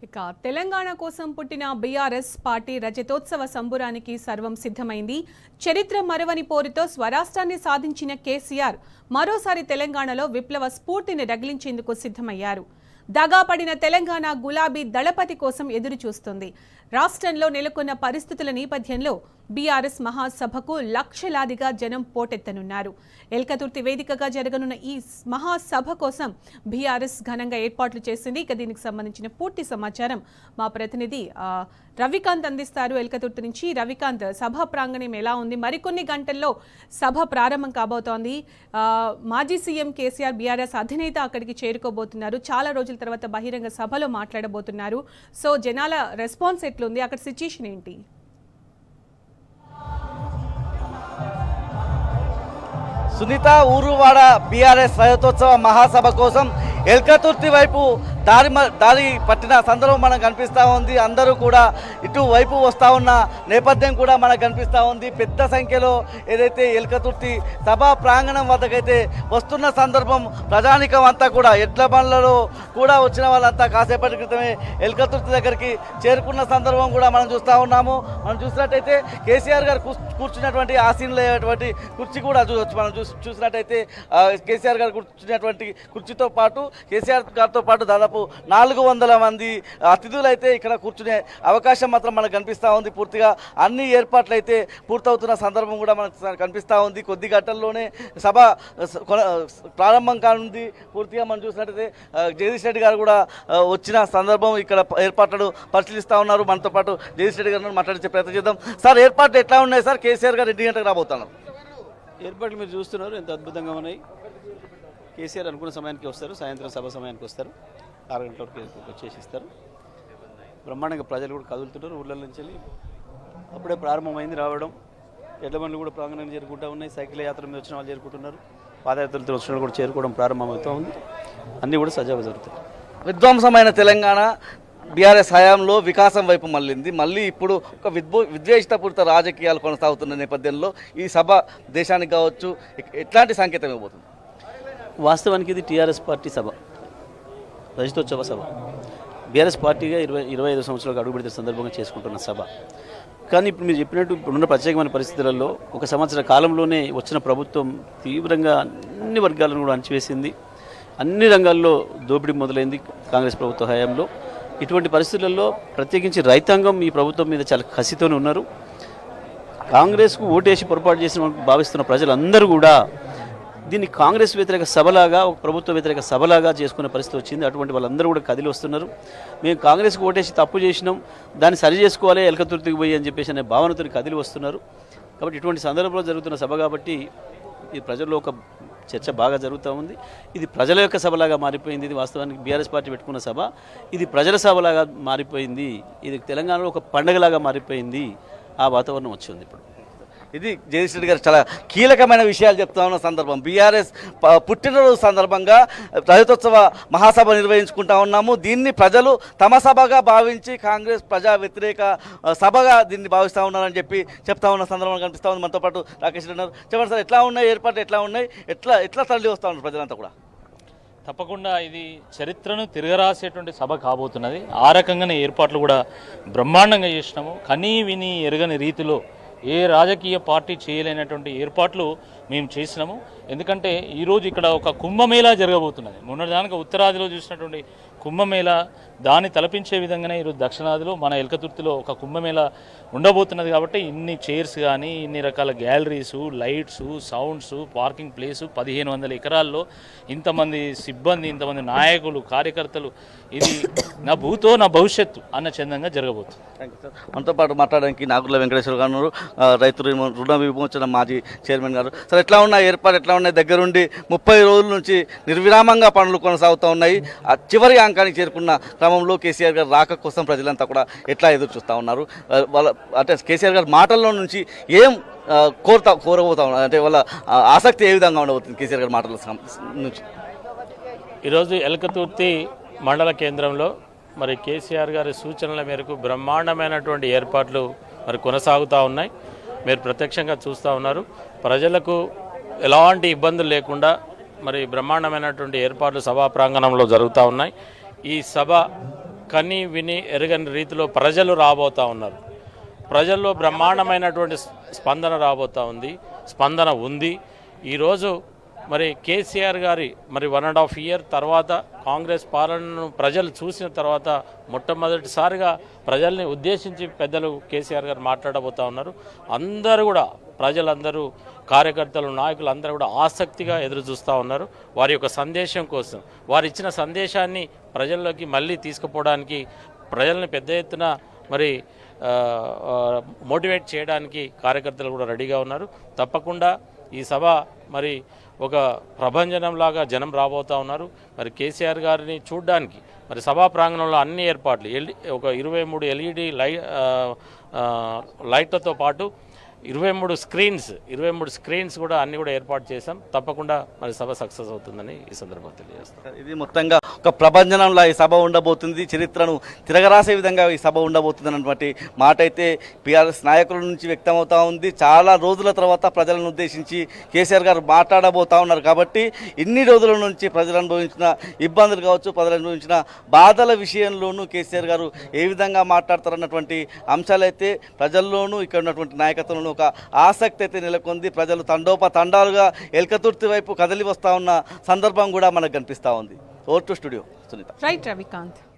ఇక తెలంగాణ కోసం పుట్టిన బీఆర్ఎస్ పార్టీ రజతోత్సవ సంబురానికి సర్వం సిద్ధమైంది. చరిత్ర మరవని పోరుతో స్వరాష్ట్రాన్ని సాధించిన కేసీఆర్ మరోసారి తెలంగాణలో విప్లవ స్ఫూర్తిని రగిలించేందుకు సిద్ధమయ్యారు. దగాపడిన తెలంగాణ గులాబీ దళపతి కోసం ఎదురు చూస్తుంది. రాష్ట్రంలో నెలకొన్న పరిస్థితుల నేపథ్యంలో బీఆర్ఎస్ మహాసభకు లక్షలాదిగా జనం పోటెత్తనున్నారు. ఎల్కతుర్తి వేదికగా జరగనున్న ఈ మహాసభ కోసం బీఆర్ఎస్ ఘనంగా ఏర్పాట్లు చేసింది. ఇక దీనికి సంబంధించిన పూర్తి సమాచారం మా ప్రతినిధి రవికాంత్ అందిస్తారు. ఎల్కతుర్తి నుంచి రవికాంత్, సభ ప్రాంగణం ఎలా ఉంది? మరికొన్ని గంటల్లో సభ ప్రారంభం కాబోతోంది. మాజీ సీఎం కేసీఆర్ బీఆర్ఎస్ అధినేత అక్కడికి చేరుకోబోతున్నారు. చాలా రోజుల తర్వాత బహిరంగ సభలో మాట్లాడబోతున్నారు. సో జనాల రెస్పాన్స్ ఎట్లుంది? అక్కడ సిచ్యుయేషన్ ఏంటి? సునీత, ఊరువాడ బీఆర్ఎస్ రజతోత్సవ మహాసభ కోసం ఎల్కతుర్తి వైపు దారి పట్టిన సందర్భం మనకు కనిపిస్తూ ఉంది. అందరూ కూడా ఇటు వైపు వస్తూ ఉన్న నేపథ్యం కూడా మనకు కనిపిస్తూ ఉంది. పెద్ద సంఖ్యలో ఏదైతే ఎల్కతుర్తి సభా ప్రాంగణం వద్దకైతే వస్తున్న సందర్భం, ప్రజానికం అంతా కూడా ఎడ్ల బండ్లలో కూడా వచ్చిన వాళ్ళంతా కాసేపటి క్రితమే ఎల్కతుర్తి దగ్గరికి చేరుకున్న సందర్భం కూడా మనం చూస్తూ ఉన్నాము. మనం చూసినట్టయితే కేసీఆర్ గారు కూర్చున్నటువంటి ఆసీనులైనటువంటి కుర్చీ కూడా చూడవచ్చు. మనం చూసినట్టయితే కేసీఆర్ గారు కూర్చున్నటువంటి కుర్చీతో పాటు కేసీఆర్ గారితో పాటు దాదాపు 400 మంది అతిథులు అయితే ఇక్కడ కూర్చునే అవకాశం మాత్రం మనకు కనిపిస్తూ ఉంది. పూర్తిగా అన్ని ఏర్పాట్లు అయితే పూర్తవుతున్న సందర్భం కూడా మనకు కనిపిస్తూ ఉంది. కొద్ది గంటల్లోనే సభ ప్రారంభం కానుంది. పూర్తిగా మనం చూసినట్టయితే జగదీష్ రెడ్డి గారు కూడా వచ్చిన సందర్భం ఇక్కడ ఏర్పాట్లను పరిశీలిస్తూ ఉన్నారు. మనతో పాటు జగదీష్ రెడ్డి గారిని మాట్లాడించే ప్రయత్నం చేద్దాం. సార్, ఏర్పాట్లు ఎట్లా ఉన్నాయి సార్? కేసీఆర్ గారు 2 గంటలకు రాబోతున్నారు. ఏర్పాట్లు మీరు చూస్తున్నారు, ఎంత అద్భుతంగా ఉన్నాయి. కేసీఆర్ అనుకున్న సమయానికి వస్తారు, సాయంత్రం సభ సమయానికి వస్తారు, 6 గంటల వరకు వచ్చేసి ఇస్తారు. బ్రహ్మాండంగా ప్రజలు కూడా కదులుతున్నారు. ఊళ్ళ నుంచి వెళ్ళి అప్పుడే ప్రారంభమైంది రావడం. ఎడ్ల బండ్లు కూడా ప్రాంగణంగా చేరుకుంటూ ఉన్నాయి. సైకిల్ యాత్ర మీద వచ్చిన వాళ్ళు చేరుకుంటున్నారు. పాదయాత్రలతో వచ్చిన వాళ్ళు కూడా చేరుకోవడం ప్రారంభమవుతూ ఉంది. అన్నీ కూడా సజావుగా జరుగుతాయి. విధ్వంసమైన తెలంగాణ బీఆర్ఎస్ హయాంలో వికాసం వైపు మళ్ళింది. మళ్ళీ ఇప్పుడు ఒక విద్వేషపూరిత రాజకీయాలు కొనసాగుతున్న నేపథ్యంలో ఈ సభ దేశానికి కావచ్చు ఎట్లాంటి సంకేతం ఇవ్వబోతుంది? వాస్తవానికి ఇది టీఆర్ఎస్ పార్టీ సభ, రజతోత్సవ సభ. బీఆర్ఎస్ పార్టీగా 25 సంవత్సరాలకు అడుగుపెడితే సందర్భంగా చేసుకుంటున్న సభ. కానీ ఇప్పుడు మీరు చెప్పినట్టు ఇప్పుడున్న ప్రత్యేకమైన పరిస్థితులలో 1 సంవత్సర కాలంలోనే వచ్చిన ప్రభుత్వం తీవ్రంగా అన్ని వర్గాలను కూడా అణచివేసింది. అన్ని రంగాల్లో దోపిడీ మొదలైంది కాంగ్రెస్ ప్రభుత్వ హయాంలో. ఇటువంటి పరిస్థితులలో ప్రత్యేకించి రైతాంగం ఈ ప్రభుత్వం మీద చాలా కసితోనే ఉన్నారు. కాంగ్రెస్కు ఓటేసి పొరపాటు చేసిన భావిస్తున్న ప్రజలందరూ కూడా దీన్ని కాంగ్రెస్ వ్యతిరేక సభలాగా, ఒక ప్రభుత్వ వ్యతిరేక సభలాగా చేసుకునే పరిస్థితి వచ్చింది. అటువంటి వాళ్ళందరూ కూడా కదిలి వస్తున్నారు. మేము కాంగ్రెస్కి ఓటేసి తప్పు చేసినాం, దాన్ని సరి చేసుకోవాలి, ఎల్కతుర్తికి పోయి అని చెప్పేసి అనే భావనతో కదిలి వస్తున్నారు. కాబట్టి ఇటువంటి సందర్భంలో జరుగుతున్న సభ కాబట్టి ఈ ప్రజల్లో ఒక చర్చ బాగా జరుగుతూ ఉంది. ఇది ప్రజల యొక్క సభలాగా మారిపోయింది. ఇది వాస్తవానికి బీఆర్ఎస్ పార్టీ పెట్టుకున్న సభ. ఇది ప్రజల సభలాగా మారిపోయింది. ఇది తెలంగాణలో ఒక పండుగలాగా మారిపోయింది. ఆ వాతావరణం వచ్చింది ఇప్పుడు. ఇది జగదీష్ రెడ్డి గారు చాలా కీలకమైన విషయాలు చెప్తా ఉన్న సందర్భం. బీఆర్ఎస్ పుట్టినరోజు సందర్భంగా రజతోత్సవ మహాసభ నిర్వహించుకుంటా ఉన్నాము. దీన్ని ప్రజలు తమ సభగా భావించి కాంగ్రెస్ ప్రజా వ్యతిరేక సభగా దీన్ని భావిస్తూ ఉన్నారని చెప్పి చెప్తా ఉన్న సందర్భం కనిపిస్తూ ఉంది. మనతో పాటు రాకేష్ రెడ్డి ఉన్నారు. చెప్పండి సార్, ఎట్లా ఉన్నాయి ఏర్పాట్లు? ఎట్లా ఉన్నాయి? ఎట్లా తరలి వస్తూ ఉన్నారు ప్రజలంతా కూడా? తప్పకుండా ఇది చరిత్రను తిరగరాసేటువంటి సభ కాబోతున్నది. ఆ రకంగానే ఏర్పాట్లు కూడా బ్రహ్మాండంగా చేసినాము. కనీ విని ఎరగని రీతిలో ఏ రాజకీయ పార్టీ చేయలేనటువంటి ఏర్పాట్లు మేము చేసినాము. ఎందుకంటే ఈరోజు ఇక్కడ ఒక కుంభమేళా జరగబోతున్నది. మొన్నటిదానికి ఉత్తరాదిలో చూసినటువంటి కుంభమేళా దాన్ని తలపించే విధంగానే ఈరోజు దక్షిణాదిలో మన ఎల్కతుర్తిలో ఒక కుంభమేళా ఉండబోతున్నది. కాబట్టి ఇన్ని చైర్స్ కానీ, ఇన్ని రకాల గ్యాలరీసు, లైట్సు, సౌండ్సు, పార్కింగ్ ప్లేసు, 1500 ఎకరాల్లో ఇంతమంది సిబ్బంది, ఇంతమంది నాయకులు, కార్యకర్తలు, ఇది నా భూతో నా భవిష్యత్తు అన్న చందంగా జరగబోతుంది. మనతో పాటు మాట్లాడడానికి నాగుల వెంకటేశ్వర గారు, రైతు రుణ విమోచన మాజీ చైర్మన్ గారు. సార్, ఎట్లా ఉన్నాయి ఏర్పాటు? ఎట్లా ఉన్నాయి? దగ్గరుండి 30 రోజుల నుంచి నిర్విరామంగా పనులు కొనసాగుతూ ఉన్నాయి. చివరి అంకానికి చేరుకున్న క్రమంలో కేసీఆర్ గారు రాక కోసం ప్రజలంతా కూడా ఎట్లా ఎదురు చూస్తూ ఉన్నారు? వాళ్ళ అంటే కేసీఆర్ గారి మాటల్లో నుంచి ఏం కోరబోతా ఉన్నారు? అంటే వాళ్ళ ఆసక్తి ఏ విధంగా ఉండబోతుంది కేసీఆర్ గారి మాటల నుంచి? ఈరోజు ఎల్కతుర్తి మండల కేంద్రంలో మరి కేసీఆర్ గారి సూచనల మేరకు బ్రహ్మాండమైనటువంటి ఏర్పాట్లు మరి కొనసాగుతూ ఉన్నాయి. మీరు ప్రత్యక్షంగా చూస్తూ ఉన్నారు. ప్రజలకు ఎలాంటి ఇబ్బందులు లేకుండా మరి బ్రహ్మాండమైనటువంటి ఏర్పాట్లు సభా ప్రాంగణంలో జరుగుతూ ఉన్నాయి. ఈ సభ కని విని ఎరగని రీతిలో ప్రజలు రాబోతూ ఉన్నారు. ప్రజల్లో బ్రహ్మాండమైనటువంటి స్పందన రాబోతూ ఉంది, స్పందన ఉంది. ఈరోజు మరి కేసీఆర్ గారి మరి 1.5 ఇయర్ తర్వాత కాంగ్రెస్ పాలనను ప్రజలు చూసిన తర్వాత మొట్టమొదటిసారిగా ప్రజల్ని ఉద్దేశించి పెద్దలు కేసీఆర్ గారు మాట్లాడబోతూ ఉన్నారు. అందరూ కూడా ప్రజలందరూ, కార్యకర్తలు, నాయకులు అందరూ కూడా ఆసక్తిగా ఎదురు చూస్తూ ఉన్నారు. వారి యొక్క సందేశం కోసం, వారు ఇచ్చిన సందేశాన్ని ప్రజల్లోకి మళ్ళీ తీసుకుపోవడానికి, ప్రజల్ని పెద్ద ఎత్తున మరి మోటివేట్ చేయడానికి కార్యకర్తలు కూడా రెడీగా ఉన్నారు. తప్పకుండా ఈ సభ మరి ఒక ప్రభంజనంలాగా జనం రాబోతూ ఉన్నారు. మరి కేసీఆర్ గారిని చూడడానికి మరి సభా ప్రాంగణంలో అన్ని ఏర్పాట్లు, ఒక 23 LED లైట్లతో పాటు 23 స్క్రీన్స్ కూడా అన్ని కూడా ఏర్పాటు చేశాం. తప్పకుండా మరి సభ సక్సెస్ అవుతుందని ఈ సందర్భంగా తెలియజేస్తాం. ఇది మొత్తంగా ఒక ప్రభంజనంలా ఈ సభ ఉండబోతుంది, చరిత్రను తిరగరాసే విధంగా ఈ సభ ఉండబోతుంది అన్నటువంటి మాట అయితే PRS నాయకుల నుంచి వ్యక్తమవుతూ ఉంది. చాలా రోజుల తర్వాత ప్రజలను ఉద్దేశించి కేసీఆర్ గారు మాట్లాడబోతూ ఉన్నారు. కాబట్టి ఇన్ని రోజుల నుంచి ప్రజలు అనుభవించిన ఇబ్బందులు కావచ్చు, ప్రజలు అనుభవించిన బాధల విషయంలోనూ కేసీఆర్ గారు ఏ విధంగా మాట్లాడతారన్నటువంటి అంశాలైతే ప్రజల్లోనూ ఇక్కడ ఉన్నటువంటి నాయకత్వంలో ఒక ఆసక్తి అయితే నెలకొంది. ప్రజలు తండోపతండాలుగా ఎల్కతుర్తి వైపు కదిలి వస్తూ ఉన్న సందర్భం కూడా మనకు కనిపిస్తూ ఉంది. Over to studio Sunitha. Right Ravikanth.